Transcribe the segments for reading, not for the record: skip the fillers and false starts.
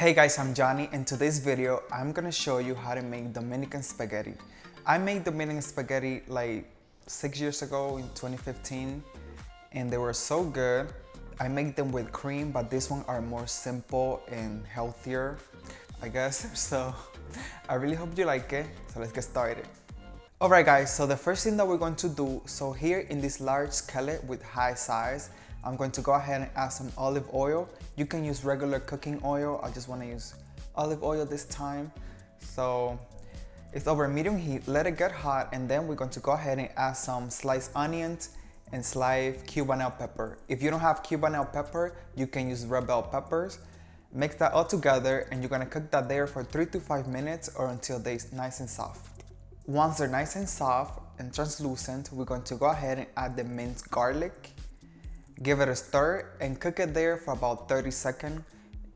Hey guys, I'm Johnny. In today's video, I'm gonna show you how to make Dominican spaghetti. I made Dominican spaghetti like 6 years ago in 2015 and they were so good. I make them with cream, but this one are more simple and healthier, I guess. So I really hope you like it. So let's get started. Alright guys, so the first thing that we're going to do, so here in this large skillet with high size, I'm going to go ahead and add some olive oil. You can use regular cooking oil. I just want to use olive oil this time. So it's over medium heat, let it get hot, and then we're going to go ahead and add some sliced onions and sliced cubanelle pepper. If you don't have cubanelle pepper, you can use red bell peppers. Mix that all together and you're gonna cook that there for 3 to 5 minutes or until they're nice and soft. Once they're nice and soft and translucent, we're going to go ahead and add the minced garlic. Give it a stir and cook it there for about 30 seconds.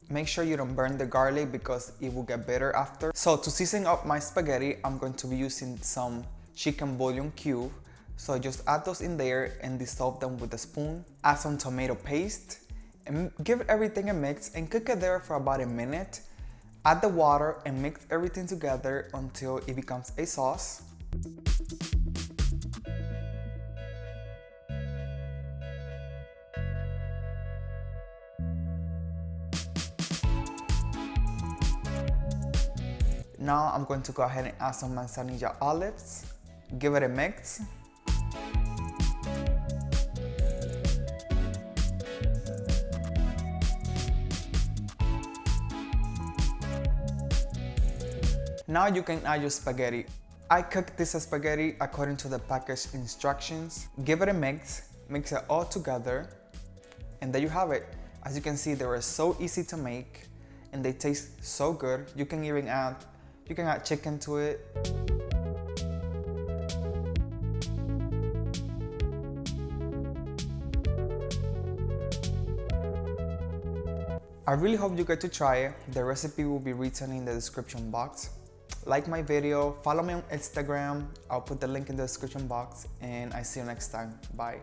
Make sure you don't burn the garlic because it will get bitter after. So to season up my spaghetti, I'm going to be using some chicken bouillon cube. So just add those in there and dissolve them with a spoon. Add some tomato paste and give everything a mix and cook it there for about a minute. Add the water and mix everything together until it becomes a sauce. Now I'm going to go ahead and add some manzanilla olives. Give it a mix. Now you can add your spaghetti. I cooked this spaghetti according to the package instructions. Give it a mix it all together, and there you have it. As you can see, they were so easy to make and they taste so good. You can add chicken to it. I really hope you get to try it. The recipe will be written in the description box. Like my video, follow me on Instagram. I'll put the link in the description box and I see you next time. Bye.